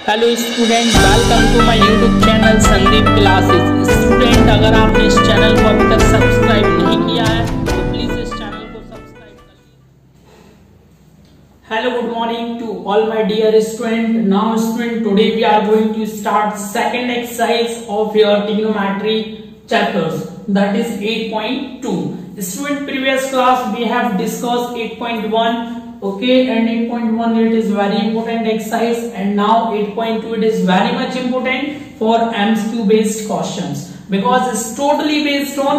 Hello student, welcome to my YouTube channel Sandeep classes. Student, अगर आपने इस चैनल को अभी तक सब्सक्राइब नहीं किया है तो प्लीज इस चैनल को सब्सक्राइब कर लीजिए। Hello, good morning to all my dear student. Now student, today we are going to start second exercise of your trigonometry chapters, that is 8.2. Student, previous class we have discussed 8.1, okay, and 8.1 it is very important exercise, and now 8.2 it is very much important for MCQ based questions because it's totally based on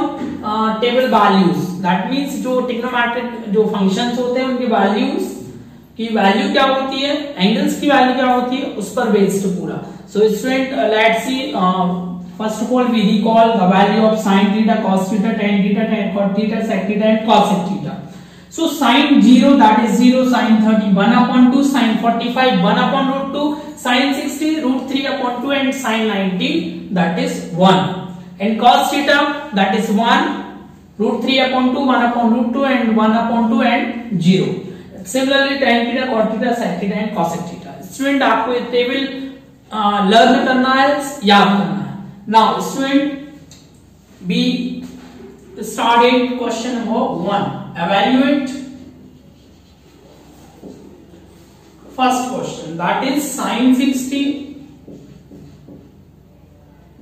table values. That means जो trigonometric जो functions होते हैं उनकी values की value क्या होती है, angles की वैल्यू क्या होती है, उस पर बेस्ड पूरा. So student, let's see. First of all, we recall the value of sin theta, cos theta, tan theta, tan cot theta, sec theta, and cosec theta. So sin 0, that is 0, sin 30 1/2, sin 45 1/√2, sin 60 √3/2, and sin 90 that is 1. And cos theta that is 1, √3/2, 1/√2, and 1/2 and 0. Similarly, tan theta, cot theta, sec theta, and cosec theta. Student, आपको ये table learn करना है, याद करना है. Now student, we started question number 1. Evaluate first question, that is sin 60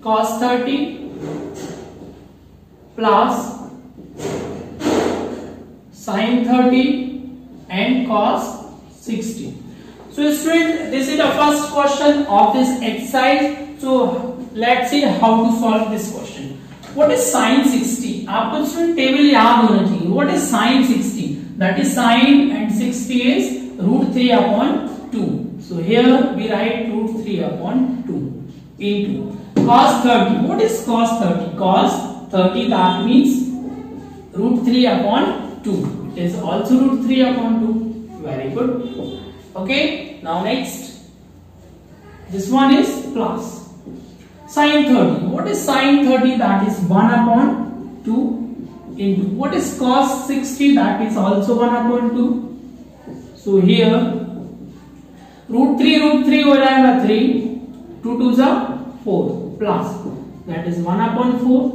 cos 30 plus sin 30 and cos 60. So student, this is the first question of this exercise. So let's see how to solve this question. What is sin 60? आपको student table याद होना चाहिए. What is sin 60? That is sin and 60 is √3/2. So here we write √3/2 into cos 30. What is cos 30? Cos 30 that means √3/2. It is also √3/2. Very good. Okay. Now next, this one is plus. Sin 30. What is sin 30? That is 1/2 into what is cos 60? That is also 1/2. So here √3 हो जाएगा 3, 2 2s are 4 plus that is 1/4.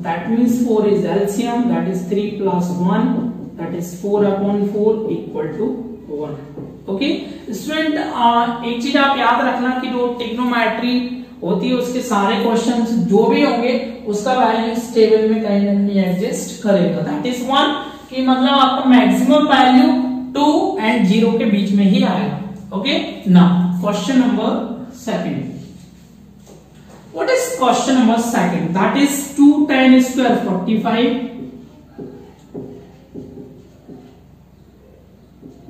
That means 4 is LCM, that is 3 plus 1, that is 4/4 equal to 1. Okay student, एक चीज आप याद रखना कि जो trigonometry होती है उसके सारे क्वेश्चंस जो भी होंगे उसका वैल्यू इस टेबल में कहीं ना कहीं एडजस्ट करेगा. दैट इज 1 कि मतलब आपका मैक्सिमम वैल्यू 2 and 0 के बीच में ही आएगा. Okay, now question number second. What is question number second? That is 2 tan square 45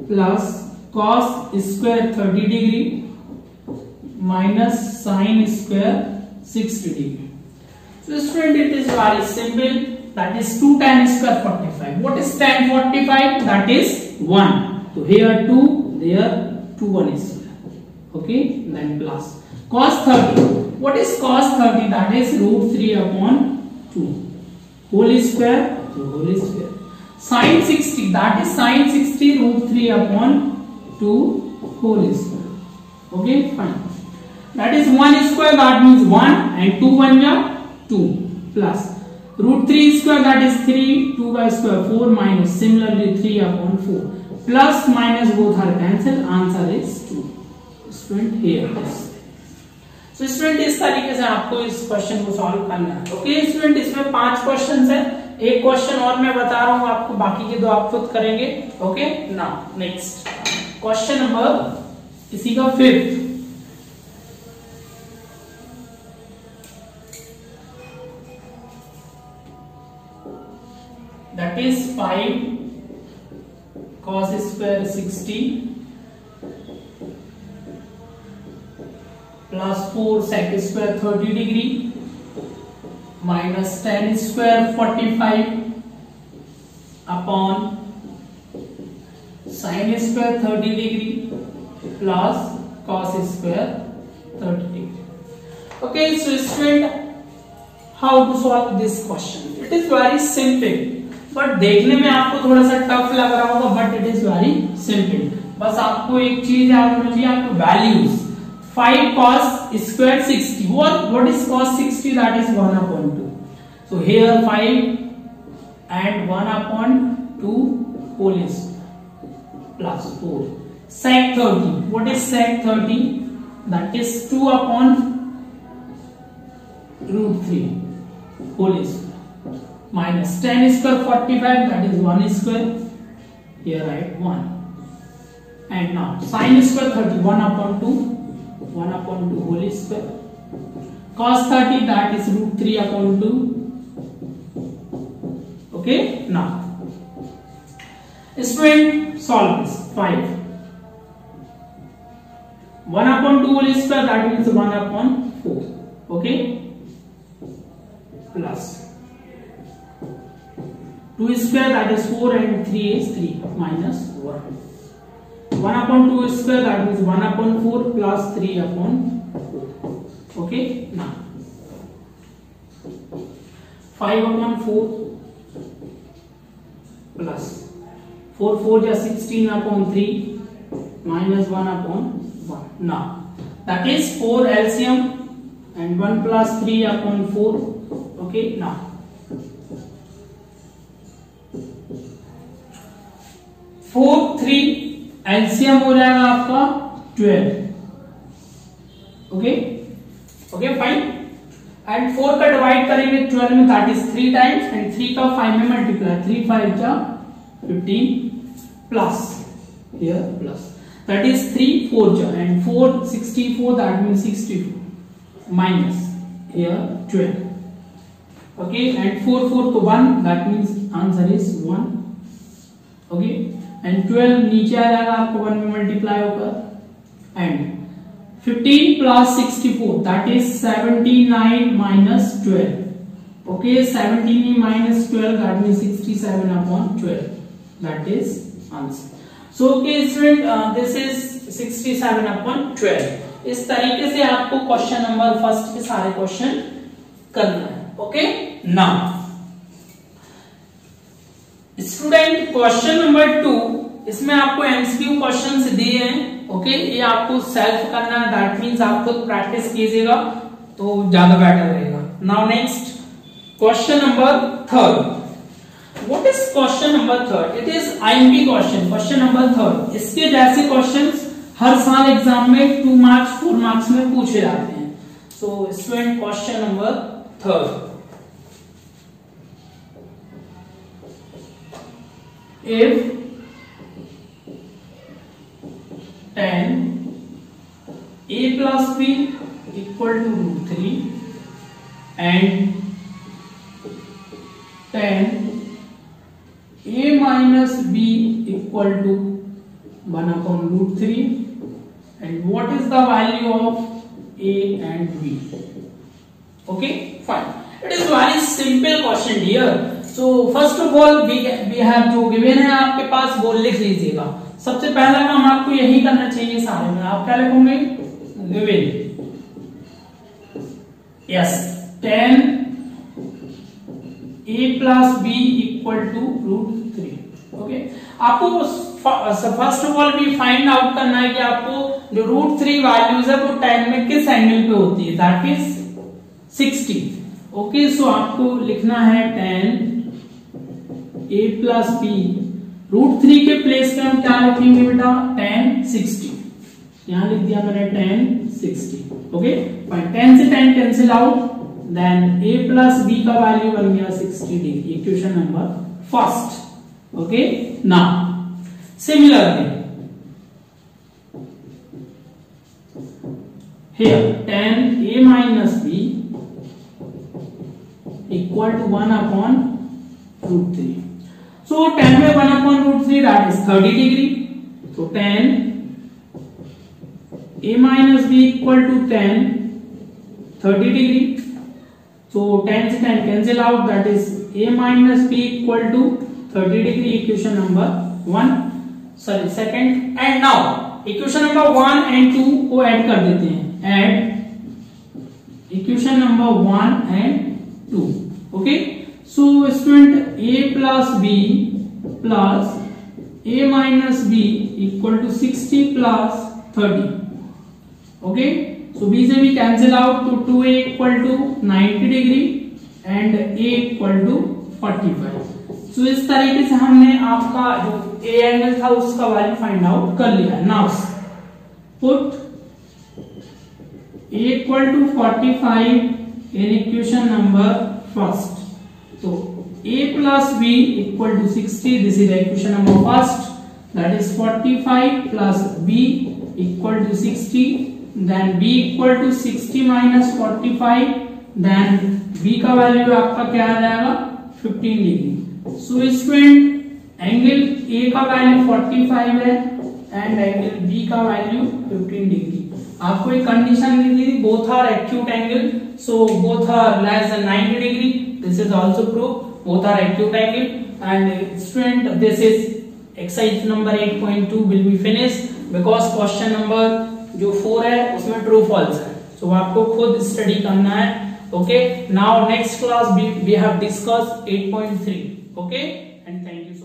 plus cos square 30 degree minus sin square 60 degree. So student, it is very simple. That is 2 tan square 45. What is tan 45? That is 1. So here 2, there 2 1 is square. Okay, then plus cos 30. What is cos 30? That is √3/2 whole square to whole square. Sin 60. That is sin 60 √3/2 whole square. Okay, fine. That is 1 square, that means 1, and 2 1 ja 2 plus √3 square, that is 3, 2 by square 4 minus similarly 3/4 plus minus both are cancelled. Answer is 2. Student, here is. So student, इस तरीके से आपको इस question को solve करना है. Okay student, इसमें 5 questions है. एक क्वेश्चन और मैं बता रहा हूं आपको, बाकी के 2 आप खुद करेंगे. Okay, now next question number इसी का 5th. That is 5 cos square 60 plus 4 sec square 30 degree minus tan square 45 upon sin square 30 degree plus cos square 30 degree. Okay, so student, how to solve this question? It is very simple. But देखने में आपको थोड़ा सा tough लग रहा होगा, but it is very simple. बस आपको एक चीज याद होनी चाहिए, आपको values 5 cos square 60. What is cos 60? That is 1/2. So here 5 and 1/2 whole is plus 4. Sec 30. What is sec 30? That is 2/√3 whole is minus 10 square 45. That is 1 square. Here write 1. And now sin square 30 1/2 whole square. Cos 30 that is √3/2. Okay, now student solve this. 5 1/2 whole square that means 1/4. Okay, plus 2 square that is 4 and 3 is 3 minus 1. 1/2 square that means 1/4 plus 3/4. Okay, now 5/4 plus 4 4 is 16/3 minus 1/1. Now that is 4 LCM and 1 plus 3/4. Okay, now 4 3 LCM हो जाएगा आपका 12. Okay okay fine. And 4 का divide करेंगे 12 में, that is 3 times and 3 का 5 में multiply 3 5 जा 15 plus here plus that is 3 4 जा and 4 64 that means 64 minus here 12. Okay and 4 4 तो 1 that means answer is 1. Okay and 12 नीचे आ जाएगा आपको 1 में मल्टीप्लाई होकर and 15 plus 64 that is 79 minus 12. Okay 17 minus 12 that means 67/12. That is answer. So okay student this is 67/12. इस तरीके से आपको क्वेश्चन नंबर फर्स्ट के सारे क्वेश्चन करना है. Okay now student question number 2, इसमें आपको एमसीक्यू क्वेश्चंस दिए हैं. ओके ये आपको सेल्फ करना है, दैट मींस आप खुद प्रैक्टिस कीजिएगा तो ज्यादा बेटर रहेगा. Now next question number 3. What is question number 3? It is IMP question. Question number 3 इसके जैसे क्वेश्चंस हर साल एग्जाम में 2 मार्क्स 4 मार्क्स में पूछे जाते हैं. So student question number 3. If 10 a plus b equal to √3 and 10 a minus b equal to 1/√3 and what is the value of a and b? Okay, fine. It is very simple question here. So first of all we have जो given है आपके पास वो लिख लीजिएगा. सबसे पहला काम आपको यही करना चाहिए सारे में. आप क्या लिखोगे? Given. Yes 10 a plus b equal to √3. Okay आपको फर्स्ट ऑफ ऑल भी फाइंड आउट करना है कि आपको जो √3 वैल्यूज है वो 10 में किस एंगल पे होती है, दैट इज 60. ओके सो आपको लिखना है 10 a plus b √3 के प्लेस पे हम क्या लिखेंगे बेटा? 10 60. यहां लिख दिया मैंने 10 60. ओके 10 से 10 cancel out, then a plus b का वैल्यू बन गया 60 degree. Equation number first. Okay now similarly here 10 a minus b equal to 1/√3. So 10 में 1/√3 that is 30 degree. So 10 a minus b equal to 10 30 degree. So 10 से 10 cancel out, that is a minus b equal to 30 degree. Equation number 1 sorry second. And now equation number 1 and 2 को add कर देते हैं. Add equation number 1 and 2. Okay. So student a plus b plus a minus b equal to 60 plus 30. Okay, so b से b cancel out to 2a equal to 90 degree and a equal to 45. So इस तरीके से हमने आपका जो a angle था उसका value find out कर लिया. Now put a equal to 45 in equation number first. So a plus b equal to 60. This is equation number first. That is 45 plus b equal to 60. Then b equal to 60 minus 45. Then b का value आपका क्या आ जाएगा 15 degree. So student angle a का value 45 है and angle b का value 15 degree. आपको एक कंडीशन दी थी both are acute angle, so both are less than 90 degree. This is also proof both are acute angle. And student, this is exercise number 8.2 will be finished because question number जो 4 है उसमें true false है, so आपको खुद study करना है. Okay, now next class we have discussed 8.3. Okay, and thank you so much.